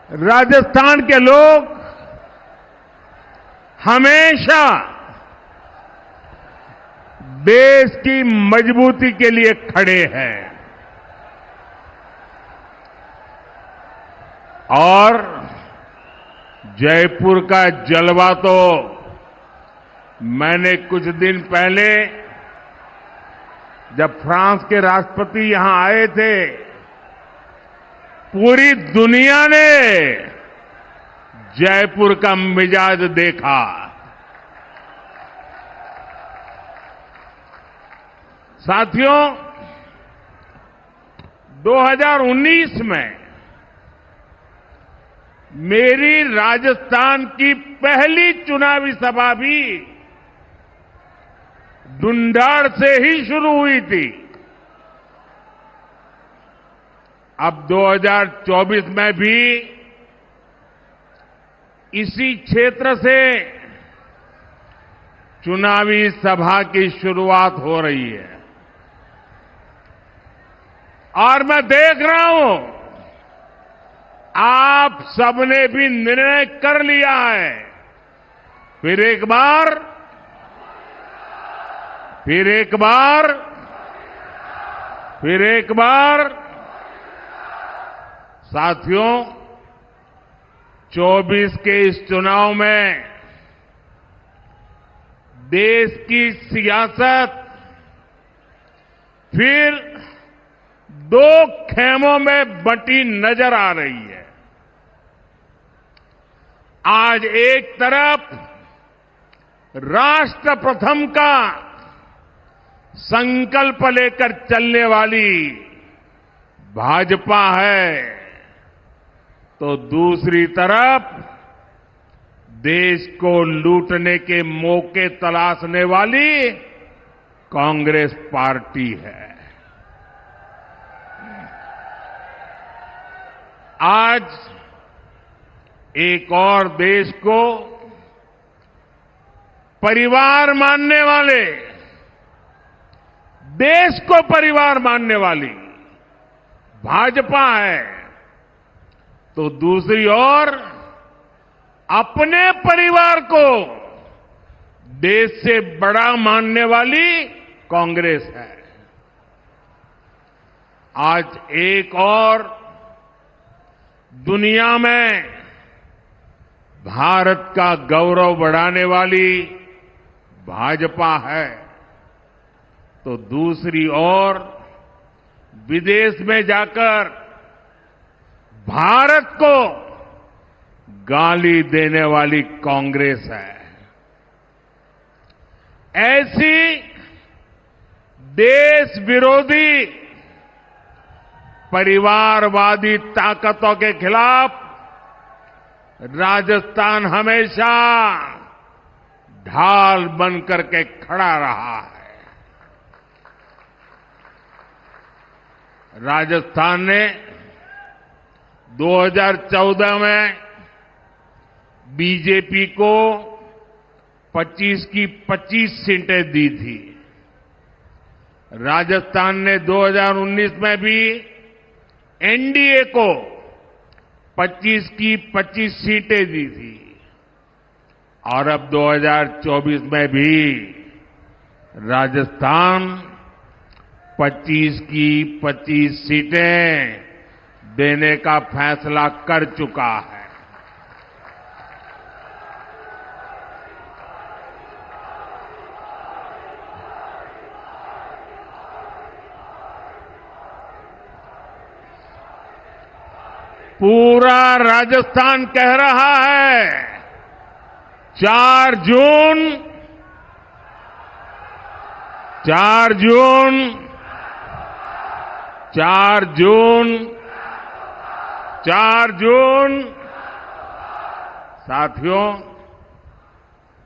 राजस्थान के लोग हमेशा देश की मजबूती के लिए खड़े हैं और जयपुर का जलवा तो मैंने कुछ दिन पहले जब फ्रांस के राष्ट्रपति यहां आए थे, पूरी दुनिया ने जयपुर का मिजाज देखा। साथियों, 2019 में मेरी राजस्थान की पहली चुनावी सभा भी ढूंढाड़ से ही शुरू हुई थी। अब 2024 में भी इसी क्षेत्र से चुनावी सभा की शुरुआत हो रही है और मैं देख रहा हूं आप सबने भी निर्णय कर लिया है। फिर एक बार साथियों, 24 के इस चुनाव में देश की सियासत फिर दो खेमों में बंटी नजर आ रही है। आज एक तरफ राष्ट्र प्रथम का संकल्प लेकर चलने वाली भाजपा है, तो दूसरी तरफ देश को लूटने के मौके तलाशने वाली कांग्रेस पार्टी है। आज एक और देश को परिवार मानने वाले, देश को परिवार मानने वाली भाजपा है, तो दूसरी ओर अपने परिवार को देश से बड़ा मानने वाली कांग्रेस है। आज एक और दुनिया में भारत का गौरव बढ़ाने वाली भाजपा है, तो दूसरी ओर विदेश में जाकर भारत को गाली देने वाली कांग्रेस है। ऐसी देश विरोधी परिवारवादी ताकतों के खिलाफ राजस्थान हमेशा ढाल बनकर के खड़ा रहा है। राजस्थान ने 2014 में बीजेपी को 25 की 25 सीटें दी थी। राजस्थान ने 2019 में भी एनडीए को 25 की 25 सीटें दी थी और अब 2024 में भी राजस्थान 25 की 25 सीटें देने का फैसला कर चुका है। पूरा राजस्थान कह रहा है 4 जून 4 जून 4 जून 4 जून। साथियों,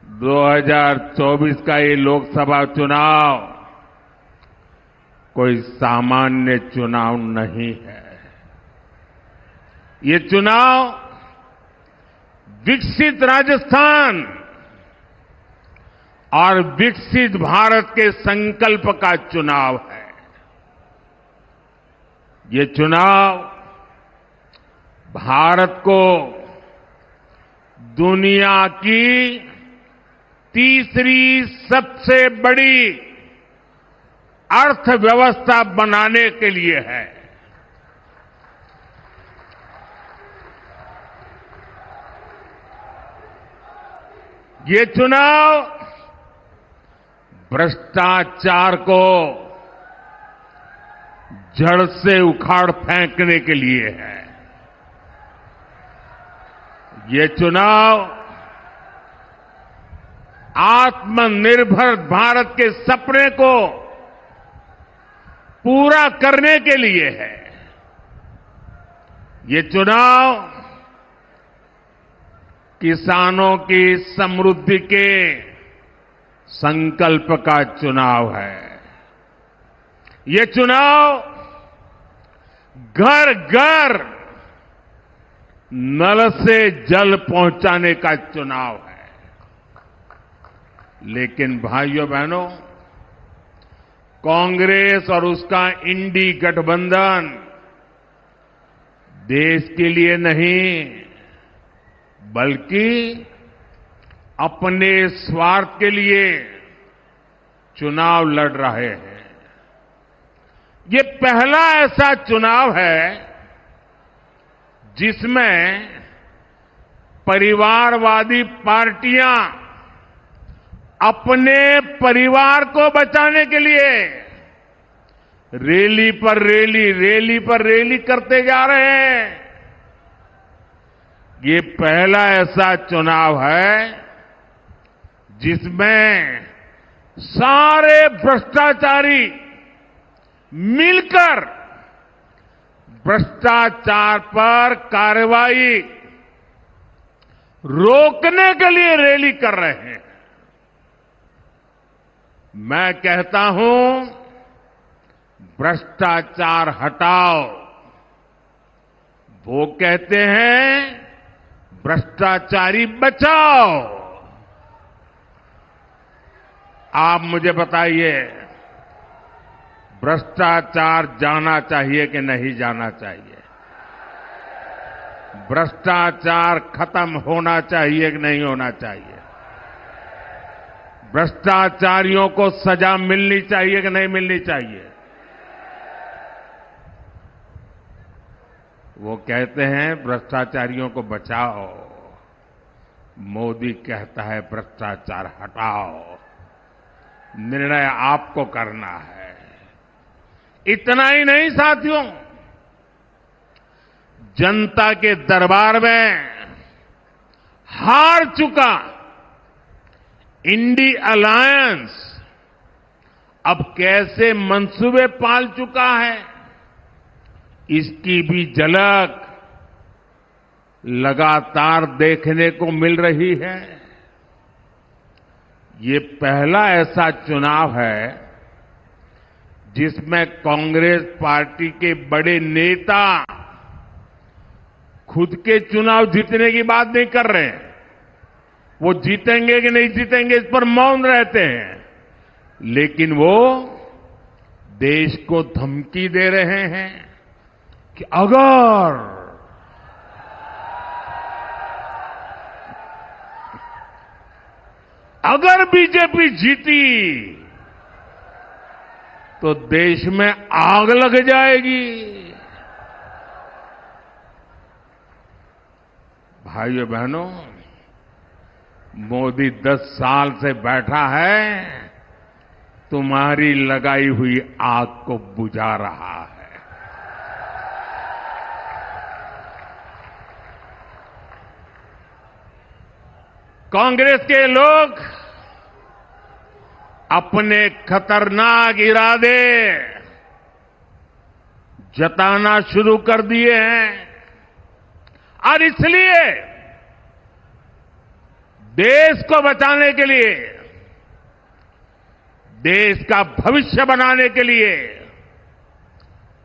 2024 का ये लोकसभा चुनाव कोई सामान्य चुनाव नहीं है। ये चुनाव विकसित राजस्थान और विकसित भारत के संकल्प का चुनाव है। ये चुनाव भारत को दुनिया की तीसरी सबसे बड़ी अर्थव्यवस्था बनाने के लिए है। ये चुनाव भ्रष्टाचार को जड़ से उखाड़ फेंकने के लिए है। ये चुनाव आत्मनिर्भर भारत के सपने को पूरा करने के लिए है। ये चुनाव किसानों की समृद्धि के संकल्प का चुनाव है। ये चुनाव घर घर नल से जल पहुंचाने का चुनाव है। लेकिन भाइयों बहनों, कांग्रेस और उसका इंडी गठबंधन देश के लिए नहीं बल्कि अपने स्वार्थ के लिए चुनाव लड़ रहे हैं। ये पहला ऐसा चुनाव है जिसमें परिवारवादी पार्टियां अपने परिवार को बचाने के लिए रैली पर रैली करते जा रहे हैं। ये पहला ऐसा चुनाव है जिसमें सारे भ्रष्टाचारी मिलकर भ्रष्टाचार पर कार्रवाई रोकने के लिए रैली कर रहे हैं। मैं कहता हूं, भ्रष्टाचार हटाओ। वो कहते हैं भ्रष्टाचारी बचाओ। आप मुझे बताइए, भ्रष्टाचार जाना चाहिए कि नहीं जाना चाहिए? भ्रष्टाचार खत्म होना चाहिए कि नहीं होना चाहिए? भ्रष्टाचारियों को सजा मिलनी चाहिए कि नहीं मिलनी चाहिए? वो कहते हैं भ्रष्टाचारियों को बचाओ, मोदी कहता है भ्रष्टाचार हटाओ। निर्णय आपको करना है। इतना ही नहीं साथियों, जनता के दरबार में हार चुका इंडी अलायंस अब कैसे मंसूबे पाल चुका है, इसकी भी झलक लगातार देखने को मिल रही है। ये पहला ऐसा चुनाव है जिसमें कांग्रेस पार्टी के बड़े नेता खुद के चुनाव जीतने की बात नहीं कर रहे हैं। वो जीतेंगे कि नहीं जीतेंगे इस पर मौन रहते हैं, लेकिन वो देश को धमकी दे रहे हैं कि अगर बीजेपी जीती तो देश में आग लग जाएगी। भाइयों बहनों, मोदी 10 साल से बैठा है, तुम्हारी लगाई हुई आग को बुझा रहा है। कांग्रेस के लोग अपने खतरनाक इरादे जताना शुरू कर दिए हैं और इसलिए देश को बचाने के लिए, देश का भविष्य बनाने के लिए,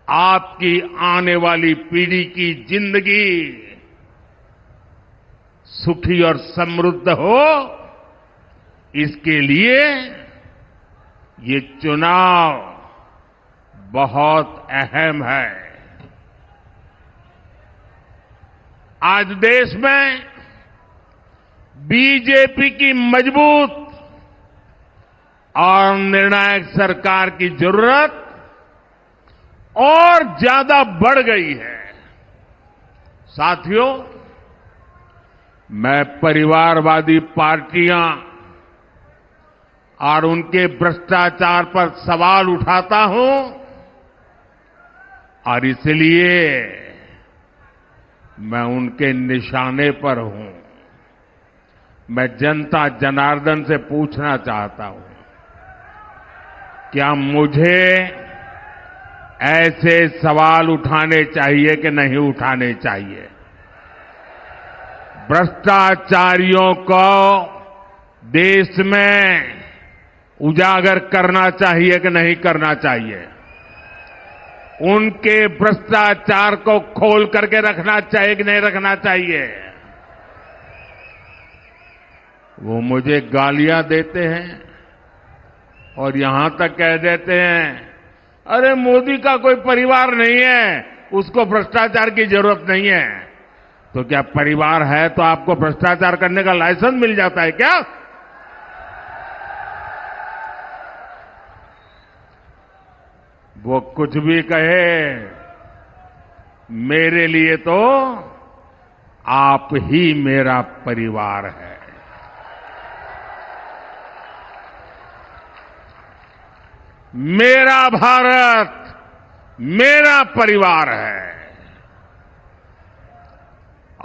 आपकी आने वाली पीढ़ी की जिंदगी सुखी और समृद्ध हो, इसके लिए ये चुनाव बहुत अहम है। आज देश में बीजेपी की मजबूत और निर्णायक सरकार की जरूरत और ज्यादा बढ़ गई है। साथियों, मैं परिवारवादी पार्टियां और उनके भ्रष्टाचार पर सवाल उठाता हूं और इसलिए मैं उनके निशाने पर हूं। मैं जनता जनार्दन से पूछना चाहता हूं, क्या मुझे ऐसे सवाल उठाने चाहिए कि नहीं उठाने चाहिए? भ्रष्टाचारियों को देश में उजागर करना चाहिए कि नहीं करना चाहिए? उनके भ्रष्टाचार को खोल करके रखना चाहिए कि नहीं रखना चाहिए? वो मुझे गालियां देते हैं और यहां तक कह देते हैं, अरे मोदी का कोई परिवार नहीं है, उसको भ्रष्टाचार की जरूरत नहीं है। तो क्या परिवार है तो आपको भ्रष्टाचार करने का लाइसेंस मिल जाता है क्या? वो कुछ भी कहे, मेरे लिए तो आप ही मेरा परिवार है। मेरा भारत मेरा परिवार है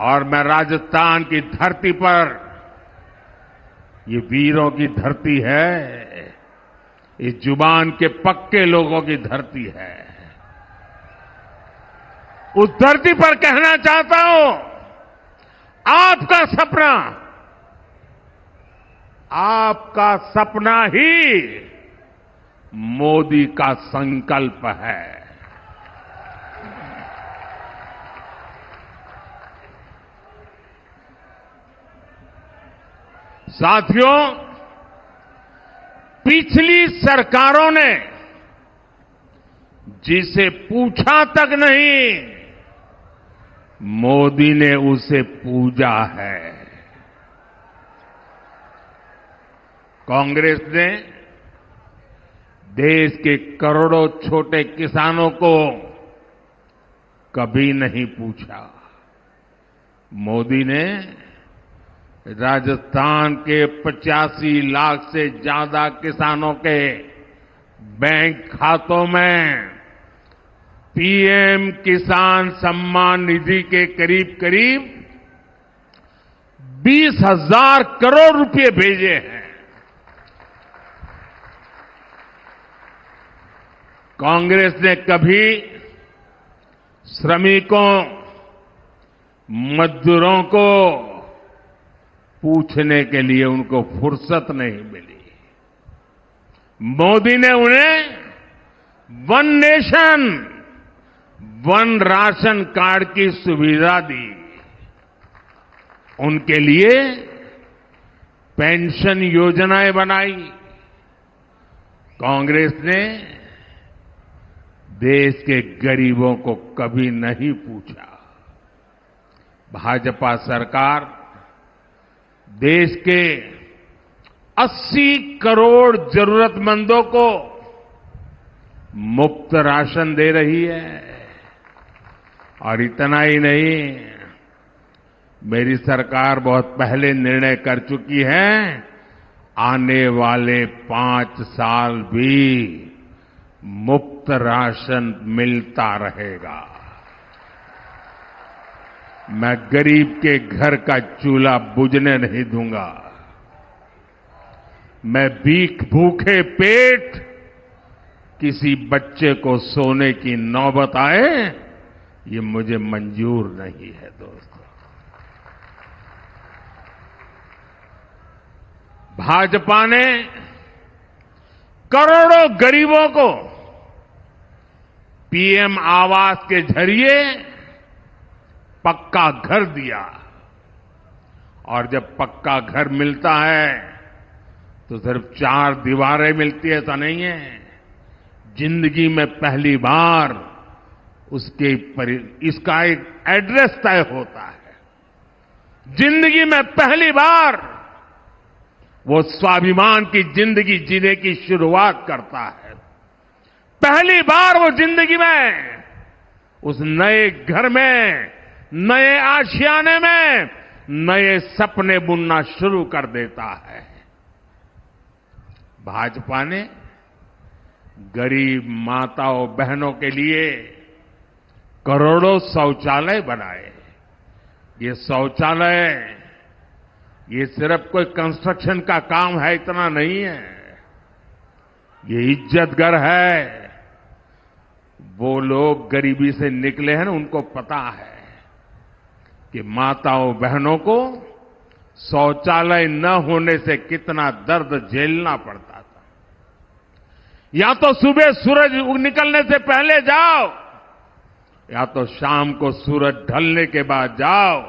और मैं राजस्थान की धरती पर, ये वीरों की धरती है, इस जुबान के पक्के लोगों की धरती है। उस धरती पर कहना चाहता हूं, आपका सपना ही मोदी का संकल्प है। साथियों, पिछली सरकारों ने जिसे पूछा तक नहीं, मोदी ने उसे पूजा है। कांग्रेस ने देश के करोड़ों छोटे किसानों को कभी नहीं पूछा। मोदी ने राजस्थान के 85 लाख से ज्यादा किसानों के बैंक खातों में पीएम किसान सम्मान निधि के करीब करीब 20,000 करोड़ रुपए भेजे हैं। कांग्रेस ने कभी श्रमिकों, मजदूरों को पूछने के लिए उनको फुर्सत नहीं मिली। मोदी ने उन्हें one nation, one ration card की सुविधा दी। उनके लिए पेंशन योजनाएं बनाई। कांग्रेस ने देश के गरीबों को कभी नहीं पूछा। भाजपा सरकार देश के 80 करोड़ जरूरतमंदों को मुफ्त राशन दे रही है। और इतना ही नहीं, मेरी सरकार बहुत पहले निर्णय कर चुकी है, आने वाले 5 साल भी मुफ्त राशन मिलता रहेगा। मैं गरीब के घर का चूल्हा बुझने नहीं दूंगा। मैं भूखे पेट किसी बच्चे को सोने की नौबत आए, ये मुझे मंजूर नहीं है। दोस्तों, भाजपा ने करोड़ों गरीबों को पीएम आवास के जरिए पक्का घर दिया। और जब पक्का घर मिलता है तो सिर्फ 4 दीवारें मिलती है, ऐसा नहीं है। जिंदगी में पहली बार इसका एक एड्रेस तय होता है। जिंदगी में पहली बार वो स्वाभिमान की जिंदगी जीने की शुरुआत करता है। पहली बार वो जिंदगी में उस नए घर में, नए आशियाने में नए सपने बुनना शुरू कर देता है। भाजपा ने गरीब माताओं बहनों के लिए करोड़ों शौचालय बनाए। ये शौचालय ये सिर्फ कोई कंस्ट्रक्शन का काम है, इतना नहीं है। ये इज्जत घर है। वो लोग गरीबी से निकले हैं ना, उनको पता है कि माताओं बहनों को शौचालय न होने से कितना दर्द झेलना पड़ता था। या तो सुबह सूरज निकलने से पहले जाओ, या तो शाम को सूरज ढलने के बाद जाओ।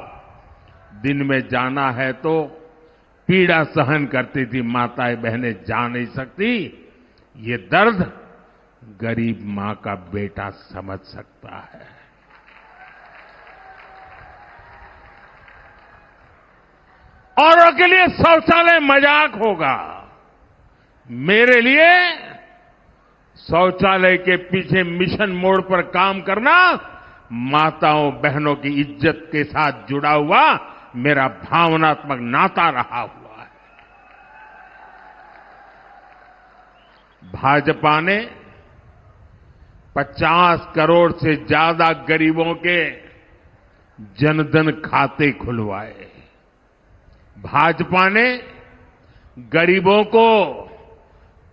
दिन में जाना है तो पीड़ा सहन करती थी माताएं बहनें, जा नहीं सकती। ये दर्द गरीब मां का बेटा समझ सकता है। औरों के लिए शौचालय मजाक होगा, मेरे लिए शौचालय के पीछे मिशन मोड पर काम करना माताओं बहनों की इज्जत के साथ जुड़ा हुआ मेरा भावनात्मक नाता रहा हुआ है। भाजपा ने 50 करोड़ से ज्यादा गरीबों के जनधन खाते खुलवाए। भाजपा ने गरीबों को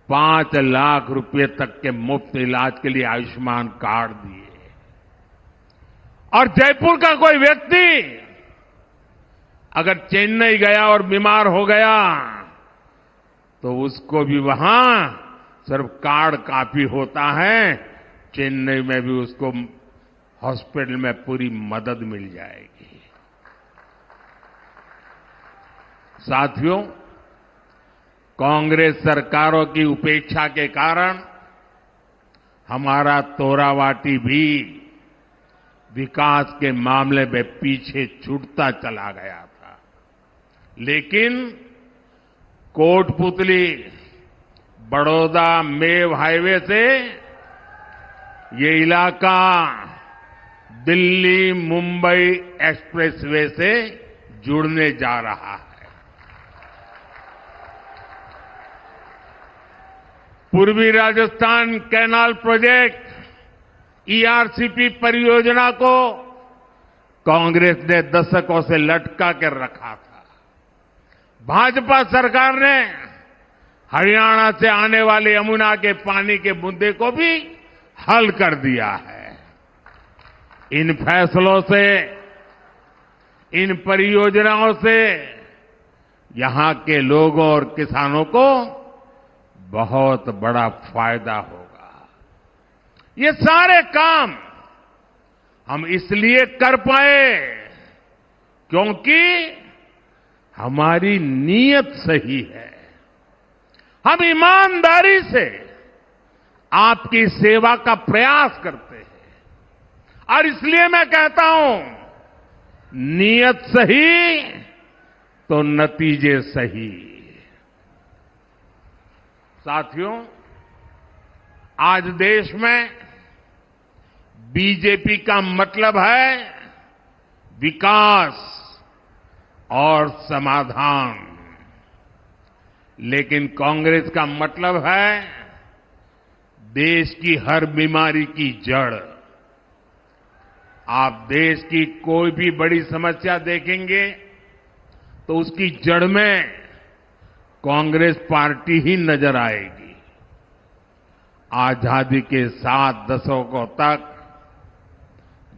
5 लाख रुपए तक के मुफ्त इलाज के लिए आयुष्मान कार्ड दिए। और जयपुर का कोई व्यक्ति अगर चेन्नई गया और बीमार हो गया तो उसको भी वहां सिर्फ कार्ड काफी होता है। चेन्नई में भी उसको हॉस्पिटल में पूरी मदद मिल जाएगी। साथियों, कांग्रेस सरकारों की उपेक्षा के कारण हमारा तोरावाटी भी विकास के मामले में पीछे छूटता चला गया था। लेकिन कोटपुतली बड़ौदा मेव हाईवे से ये इलाका दिल्ली मुंबई एक्सप्रेसवे से जुड़ने जा रहा है। पूर्वी राजस्थान कैनाल प्रोजेक्ट ईआरसीपी परियोजना को कांग्रेस ने दशकों से लटका कर रखा था। भाजपा सरकार ने हरियाणा से आने वाले यमुना के पानी के मुद्दे को भी हल कर दिया है। इन फैसलों से, इन परियोजनाओं से यहां के लोगों और किसानों को बहुत बड़ा फायदा होगा। ये सारे काम हम इसलिए कर पाए क्योंकि हमारी नीयत सही है। हम ईमानदारी से आपकी सेवा का प्रयास करते हैं। और इसलिए मैं कहता हूं, नीयत सही तो नतीजे सही। साथियों, आज देश में बीजेपी का मतलब है विकास और समाधान, लेकिन कांग्रेस का मतलब है देश की हर बीमारी की जड़। आप देश की कोई भी बड़ी समस्या देखेंगे तो उसकी जड़ में कांग्रेस पार्टी ही नजर आएगी। आजादी के 7 दशकों तक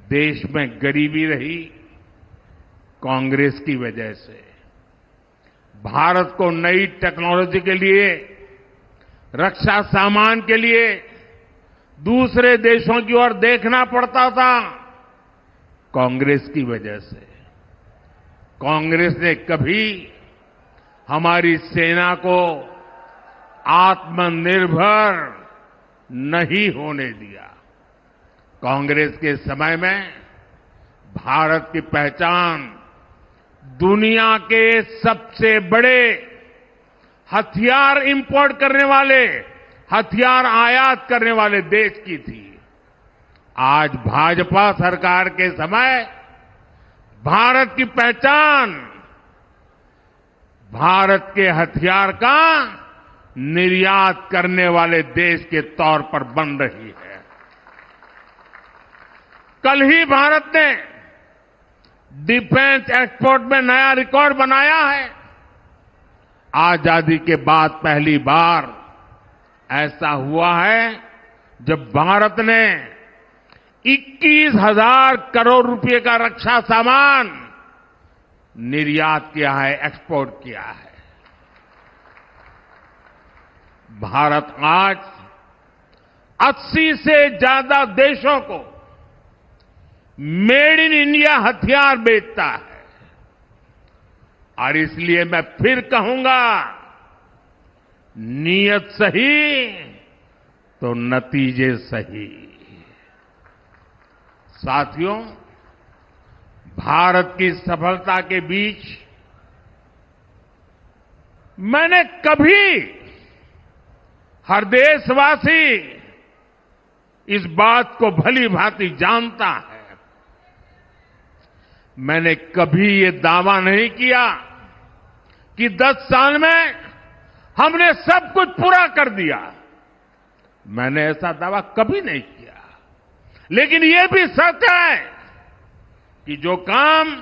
देश में गरीबी रही कांग्रेस की वजह से। भारत को नई टेक्नोलॉजी के लिए, रक्षा सामान के लिए दूसरे देशों की ओर देखना पड़ता था कांग्रेस की वजह से। कांग्रेस ने कभी हमारी सेना को आत्मनिर्भर नहीं होने दिया। कांग्रेस के समय में भारत की पहचान दुनिया के सबसे बड़े हथियार इंपोर्ट करने वाले, हथियार आयात करने वाले देश की थी। आज भाजपा सरकार के समय भारत की पहचान भारत के हथियार का निर्यात करने वाले देश के तौर पर बन रही है। कल ही भारत ने डिफेंस एक्सपोर्ट में नया रिकॉर्ड बनाया है। आजादी के बाद पहली बार ऐसा हुआ है जब भारत ने 21,000 करोड़ रुपए का रक्षा सामान निर्यात किया है, एक्सपोर्ट किया है। भारत आज 80 से ज्यादा देशों को मेड इन इंडिया हथियार बेचता है। और इसलिए मैं फिर कहूंगा, नीयत सही तो नतीजे सही। साथियों, भारत की सफलता के बीच मैंने कभी, हर देशवासी इस बात को भली भांति जानता है, मैंने कभी ये दावा नहीं किया कि 10 साल में हमने सब कुछ पूरा कर दिया। मैंने ऐसा दावा कभी नहीं किया। लेकिन ये भी सच है कि जो काम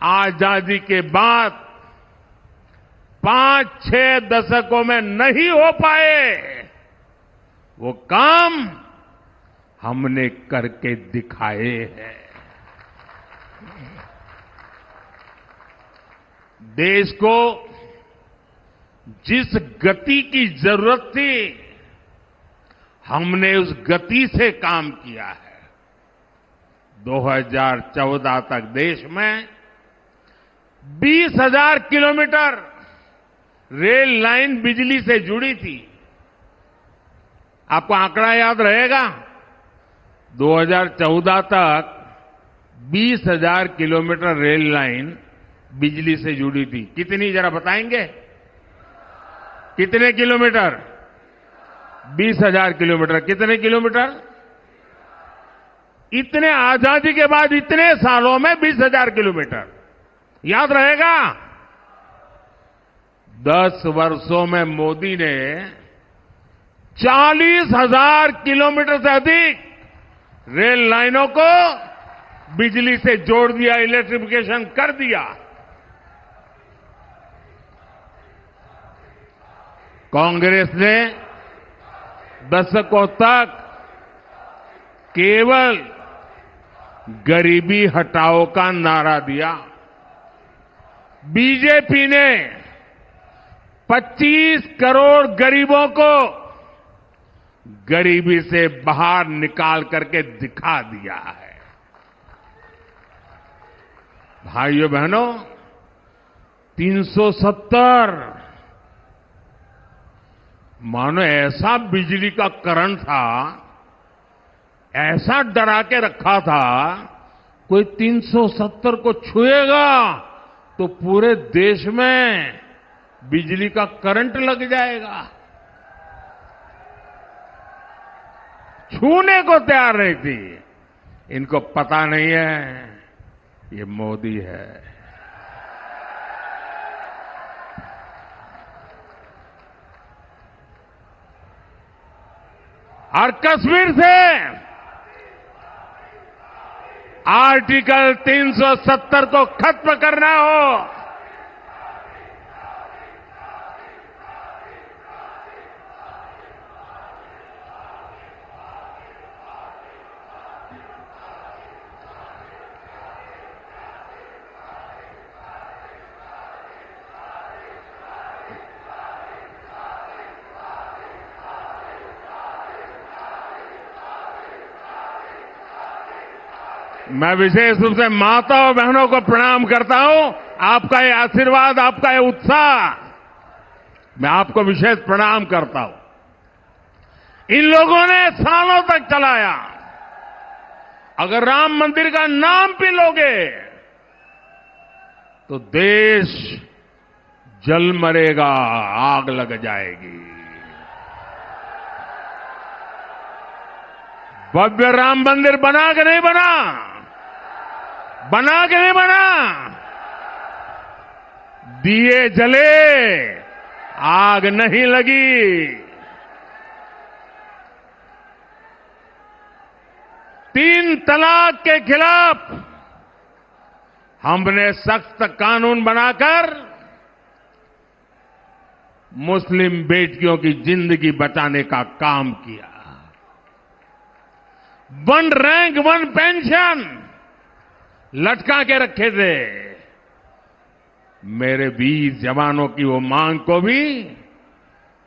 आजादी के बाद 5-6 दशकों में नहीं हो पाए, वो काम हमने करके दिखाए हैं। देश को जिस गति की जरूरत थी, हमने उस गति से काम किया है। 2014 तक देश में 20,000 किलोमीटर रेल लाइन बिजली से जुड़ी थी। आपको आंकड़ा याद रहेगा, 2014 तक 20,000 किलोमीटर रेल लाइन बिजली से जुड़ी थी। कितनी, जरा बताएंगे? कितने किलोमीटर? 20,000 किलोमीटर। कितने किलोमीटर? इतने आजादी के बाद इतने सालों में 20,000 किलोमीटर। याद रहेगा? 10 वर्षों में मोदी ने 40,000 किलोमीटर से अधिक रेल लाइनों को बिजली से जोड़ दिया, इलेक्ट्रिफिकेशन कर दिया। कांग्रेस ने दशकों तक केवल गरीबी हटाओ का नारा दिया। बीजेपी ने 25 करोड़ गरीबों को गरीबी से बाहर निकाल करके दिखा दिया है। भाइयों बहनों, 370 मानो ऐसा बिजली का करंट था, ऐसा डरा के रखा था, कोई 370 को छुएगा तो पूरे देश में बिजली का करंट लग जाएगा। छूने को तैयार नहीं थी। इनको पता नहीं है ये मोदी है। और कश्मीर से आर्टिकल 370 को खत्म करना हो, मैं विशेष रूप से माता और बहनों को प्रणाम करता हूं। आपका ये आशीर्वाद, आपका ये उत्साह, मैं आपको विशेष प्रणाम करता हूं। इन लोगों ने सालों तक चलाया। अगर राम मंदिर का नाम भी लोगे तो देश जल मरेगा, आग लग जाएगी। भव्य राम मंदिर बना के नहीं बना, बना के नहीं बना, दिए जले, आग नहीं लगी। 3 तलाक के खिलाफ हमने सख्त कानून बनाकर मुस्लिम बेटियों की जिंदगी बचाने का काम किया। 1 रैंक 1 पेंशन लटका के रखे थे। मेरे वीर जवानों की वो मांग को भी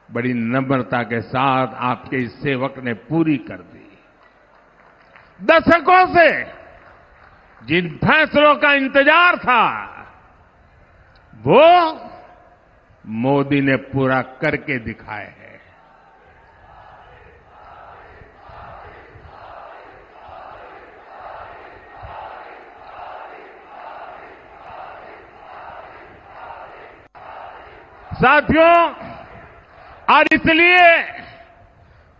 बड़ी नम्रता के साथ आपके इस सेवक ने पूरी कर दी। दशकों से जिन फैसलों का इंतजार था, वो मोदी ने पूरा करके दिखाए हैं। साथियों, और इसलिए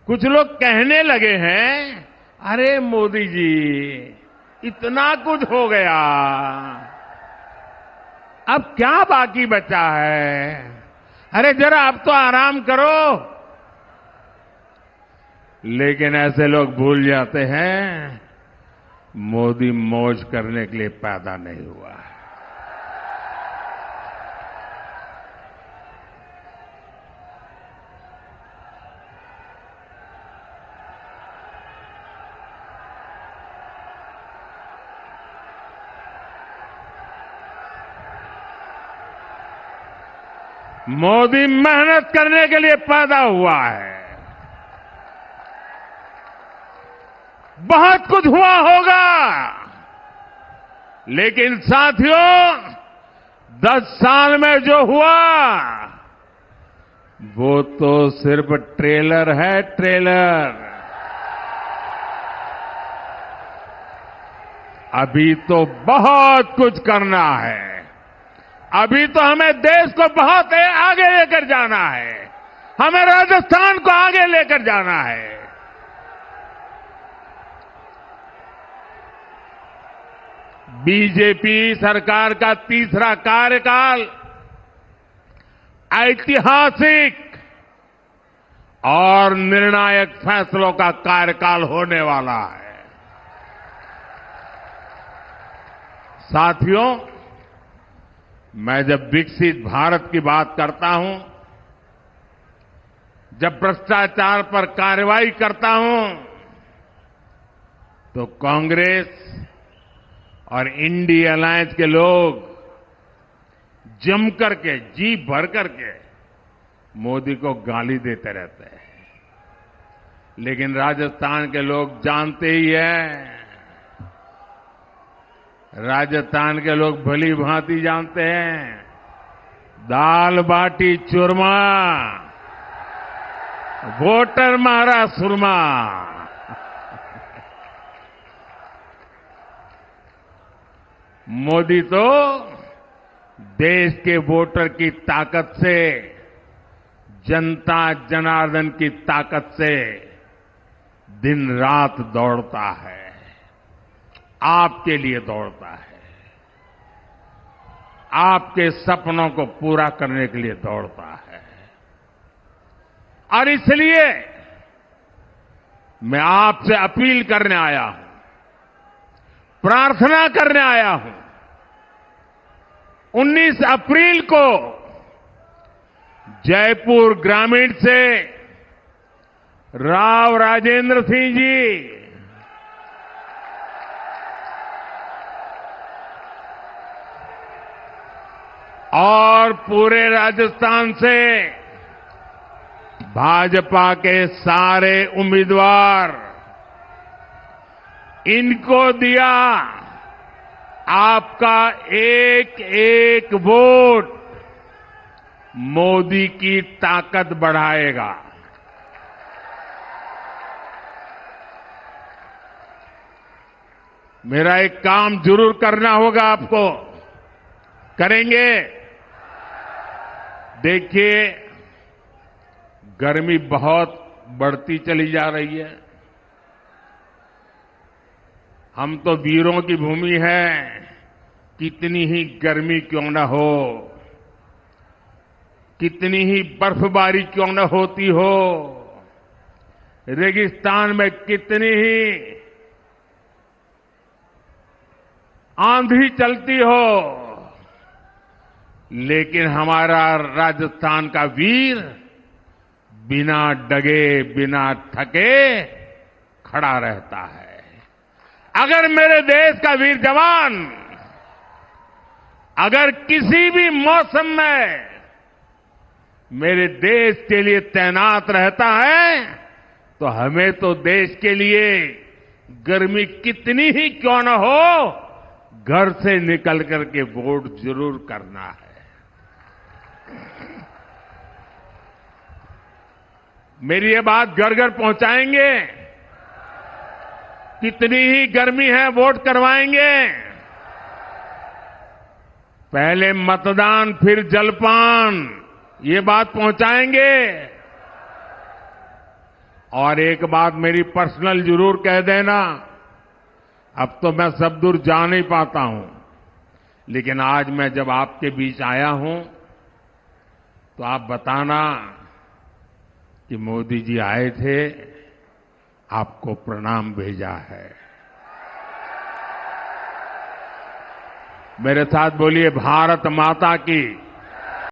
कुछ लोग कहने लगे हैं, अरे मोदी जी इतना कुछ हो गया, अब क्या बाकी बचा है? अरे जरा अब तो आराम करो। लेकिन ऐसे लोग भूल जाते हैं, मोदी मौज करने के लिए पैदा नहीं हुआ है। मोदी मेहनत करने के लिए पैदा हुआ है। बहुत कुछ हुआ होगा, लेकिन साथियों 10 साल में जो हुआ वो तो सिर्फ ट्रेलर है, ट्रेलर। अभी तो बहुत कुछ करना है। अभी तो हमें देश को बहुत आगे लेकर जाना है। हमें राजस्थान को आगे लेकर जाना है। बीजेपी सरकार का तीसरा कार्यकाल ऐतिहासिक और निर्णायक फैसलों का कार्यकाल होने वाला है। साथियों, मैं जब विकसित भारत की बात करता हूं, जब भ्रष्टाचार पर कार्रवाई करता हूं, तो कांग्रेस और इंडिया अलायंस के लोग जम करके, जी भर करके मोदी को गाली देते रहते हैं। लेकिन राजस्थान के लोग जानते ही हैं, राजस्थान के लोग भली भांति जानते हैं, दाल बाटी चूरमा, वोटर मारा सुरमा। मोदी तो देश के वोटर की ताकत से, जनता जनार्दन की ताकत से दिन रात दौड़ता है, आपके लिए दौड़ता है, आपके सपनों को पूरा करने के लिए दौड़ता है। और इसलिए मैं आपसे अपील करने आया हूं, प्रार्थना करने आया हूं। 19 अप्रैल को जयपुर ग्रामीण से राव राजेंद्र सिंह जी और पूरे राजस्थान से भाजपा के सारे उम्मीदवार, इनको दिया आपका एक एक वोट मोदी की ताकत बढ़ाएगा। मेरा एक काम जरूर करना होगा आपको, करेंगे? देखिए, गर्मी बहुत बढ़ती चली जा रही है। हम तो वीरों की भूमि है, कितनी ही गर्मी क्यों न हो, कितनी ही बर्फबारी क्यों न होती हो, रेगिस्तान में कितनी ही आंधी चलती हो, लेकिन हमारा राजस्थान का वीर बिना डगे, बिना थके खड़ा रहता है। अगर मेरे देश का वीर जवान अगर किसी भी मौसम में मेरे देश के लिए तैनात रहता है, तो हमें तो देश के लिए गर्मी कितनी ही क्यों न हो, घर से निकल करके वोट जरूर करना है। मेरी ये बात घर घर पहुंचाएंगे? कितनी ही गर्मी है, वोट करवाएंगे? पहले मतदान फिर जलपान, ये बात पहुंचाएंगे? और एक बात मेरी पर्सनल जरूर कह देना, अब तो मैं सब दूर जा नहीं पाता हूं, लेकिन आज मैं जब आपके बीच आया हूं तो आप बताना कि मोदी जी आए थे, आपको प्रणाम भेजा है। मेरे साथ बोलिए, भारत माता की